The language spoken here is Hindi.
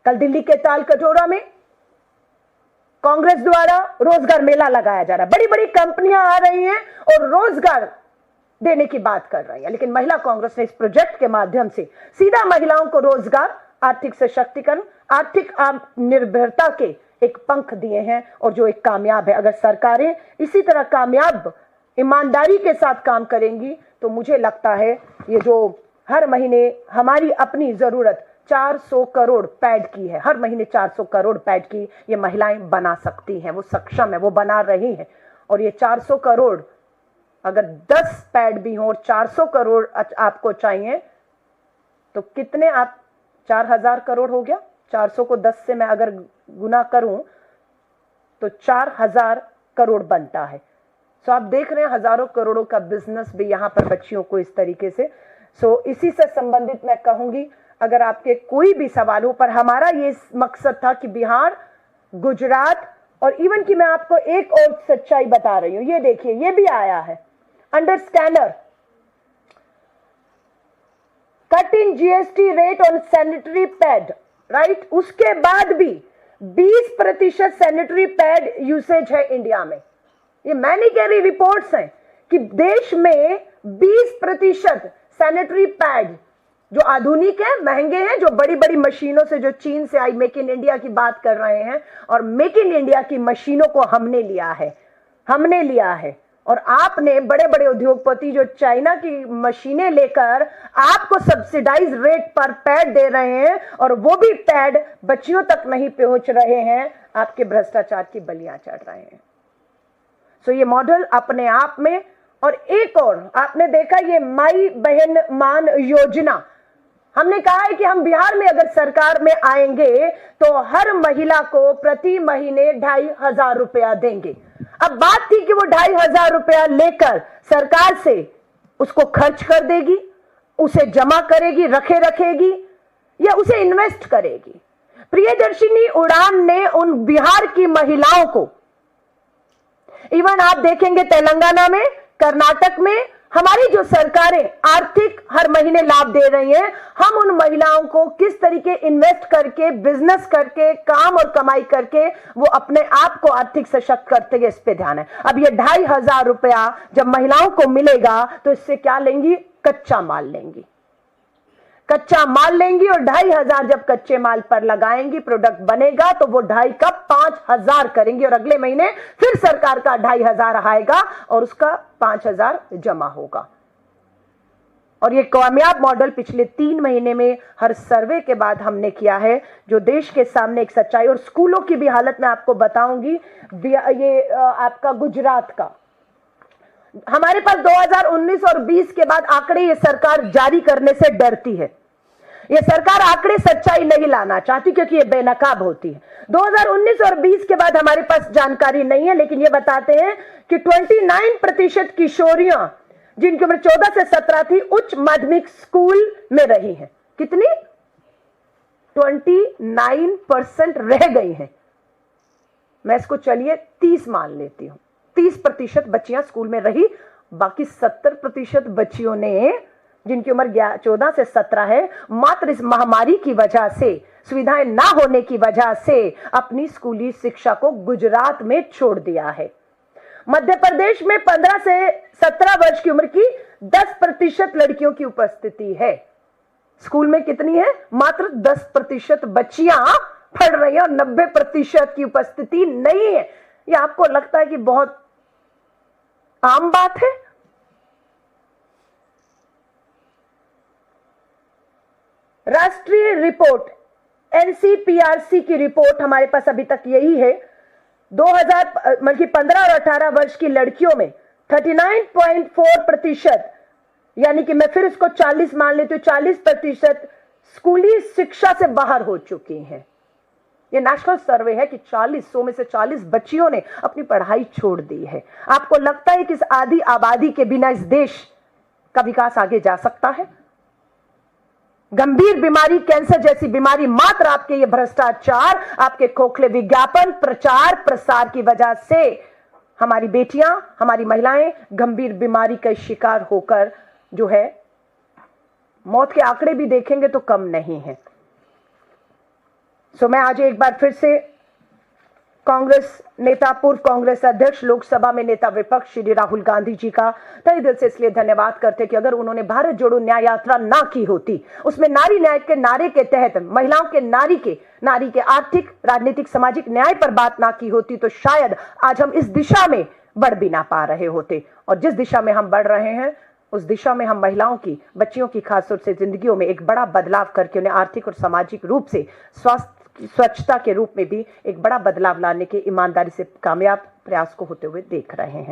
कल दिल्ली के ताल कटोरा में कांग्रेस द्वारा रोजगार मेला लगाया जा रहा है। बड़ी बड़ी कंपनियां आ रही हैं और रोजगार देने की बात कर रही है, लेकिन महिला कांग्रेस ने इस प्रोजेक्ट के माध्यम से सीधा महिलाओं को रोजगार, आर्थिक सशक्तिकरण, आर्थिक आत्मनिर्भरता के एक पंख दिए हैं और जो एक कामयाब है। अगर सरकारें इसी तरह कामयाब ईमानदारी के साथ काम करेंगी तो मुझे लगता है ये जो हर महीने हमारी अपनी जरूरत 400 करोड़ पैड की है, हर महीने 400 करोड़ पैड की ये महिलाएं बना सकती हैं, वो सक्षम है, वो बना रही हैं। और ये 400 करोड़ अगर 10 पैड भी हो और 400 करोड़ आपको चाहिए तो कितने, आप 4000 करोड़ हो गया। 400 को 10 से मैं अगर गुना करूं तो 4000 करोड़ बनता है। सो आप देख रहे हैं हजारों करोड़ों का बिजनेस भी यहां पर बच्चियों को इस तरीके से। सो इसी से संबंधित मैं कहूंगी, अगर आपके कोई भी सवाल हो, पर हमारा ये मकसद था कि बिहार, गुजरात और इवन कि मैं आपको एक और सच्चाई बता रही हूं, ये देखिए, ये भी आया है under scanner, cut in GST rate on sanitary pad, right. उसके बाद भी 20% सैनिटरी पैड यूसेज है इंडिया में। ये मैं नहीं कह रही, रिपोर्ट्स हैं कि देश में 20% सैनिटरी पैड जो आधुनिक है, महंगे हैं, जो बड़ी बड़ी मशीनों से, जो चीन से आई, मेक इन इंडिया की बात कर रहे हैं, और मेक इन इंडिया की मशीनों को हमने लिया है। और आपने बड़े बड़े उद्योगपति जो चाइना की मशीनें लेकर आपको सब्सिडाइज रेट पर पैड दे रहे हैं और वो भी पैड बच्चियों तक नहीं पहुंच रहे हैं, आपके भ्रष्टाचार की बलियां चढ़ रहे हैं। सो ये मॉडल अपने आप में। और एक और आपने देखा, ये माई बहन मान योजना, हमने कहा है कि हम बिहार में अगर सरकार में आएंगे तो हर महिला को प्रति महीने 2500 रुपया देंगे। अब बात थी कि वो 2500 रुपया लेकर सरकार से उसको खर्च कर देगी, उसे जमा करेगी, रखेगी, या उसे इन्वेस्ट करेगी। प्रियदर्शिनी उड़ान ने उन बिहार की महिलाओं को, इवन आप देखेंगे तेलंगाना में, कर्नाटक में, हमारी जो सरकारें आर्थिक हर महीने लाभ दे रही हैं, हम उन महिलाओं को किस तरीके इन्वेस्ट करके, बिजनेस करके, काम और कमाई करके वो अपने आप को आर्थिक सशक्त करते हैं, इस पे ध्यान है। अब ये 2500 रुपया जब महिलाओं को मिलेगा तो इससे क्या लेंगी? कच्चा माल लेंगी, और 2500 जब कच्चे माल पर लगाएंगी, प्रोडक्ट बनेगा तो वो 2.5 का 5000 करेंगी, और अगले महीने फिर सरकार का 2500 आएगा और उसका 5000 जमा होगा। और ये कामयाब मॉडल पिछले 3 महीने में हर सर्वे के बाद हमने किया है, जो देश के सामने एक सच्चाई। और स्कूलों की भी हालत मैं आपको बताऊंगी। ये आपका गुजरात का, हमारे पास 2019 और 20 के बाद आंकड़े ये सरकार जारी करने से डरती है। ये सरकार आंकड़े सच्चाई नहीं लाना चाहती क्योंकि ये बेनकाब होती है। 2019 और 20 के बाद हमारे पास जानकारी नहीं है, लेकिन ये बताते हैं कि 29% किशोरियां जिनकी उम्र 14 से 17 थी उच्च माध्यमिक स्कूल में रही हैं। कितनी? 29% रह गई हैं। मैं इसको चलिए 30 मान लेती हूं। 30% बच्चियां स्कूल में रही, बाकी 70% बच्चियों ने, जिनकी उम्र 14 से 17 है, मात्र इस महामारी की वजह से, सुविधाएं ना होने की वजह से अपनी स्कूली शिक्षा को गुजरात में छोड़ दिया है। मध्य प्रदेश में 15 से 17 वर्ष की उम्र की 10% लड़कियों की उपस्थिति है। स्कूल में कितनी है? मात्र 10% बच्चियां पढ़ रही हैं और 90% की उपस्थिति नहीं है। ये आपको लगता है कि बहुत आम बात है? राष्ट्रीय रिपोर्ट, एनसीपीआरसी की रिपोर्ट हमारे पास अभी तक यही है। 15 और 18 वर्ष की लड़कियों में 39.4%, यानी कि मैं फिर इसको 40 मान लेती हूं, 40% स्कूली शिक्षा से बाहर हो चुकी हैं। ये नेशनल सर्वे है कि 100 में से 40 बच्चियों ने अपनी पढ़ाई छोड़ दी है। आपको लगता है कि इस आधी आबादी के बिना इस देश का विकास आगे जा सकता है? गंभीर बीमारी, कैंसर जैसी बीमारी मात्र आपके ये भ्रष्टाचार, आपके खोखले विज्ञापन, प्रचार प्रसार की वजह से हमारी बेटियां, हमारी महिलाएं गंभीर बीमारी का शिकार होकर जो है, मौत के आंकड़े भी देखेंगे तो कम नहीं है। सो मैं आज एक बार फिर से कांग्रेस नेता, पूर्व कांग्रेस अध्यक्ष, लोकसभा में नेता विपक्ष श्री राहुल गांधी जी का तहे दिल से इसलिए धन्यवाद करते कि अगर उन्होंने भारत जोड़ो न्याय यात्रा ना की होती, उसमें नारी न्याय के नारे के तहत महिलाओं के नारी के आर्थिक, राजनीतिक, सामाजिक न्याय पर बात ना की होती, तो शायद आज हम इस दिशा में बढ़ भी ना पा रहे होते। और जिस दिशा में हम बढ़ रहे हैं, उस दिशा में हम महिलाओं की, बच्चियों की खासतौर से जिंदगियों में एक बड़ा बदलाव करके उन्हें आर्थिक और सामाजिक रूप से स्वच्छता के रूप में भी एक बड़ा बदलाव लाने के ईमानदारी से कामयाब प्रयास को होते हुए देख रहे हैं।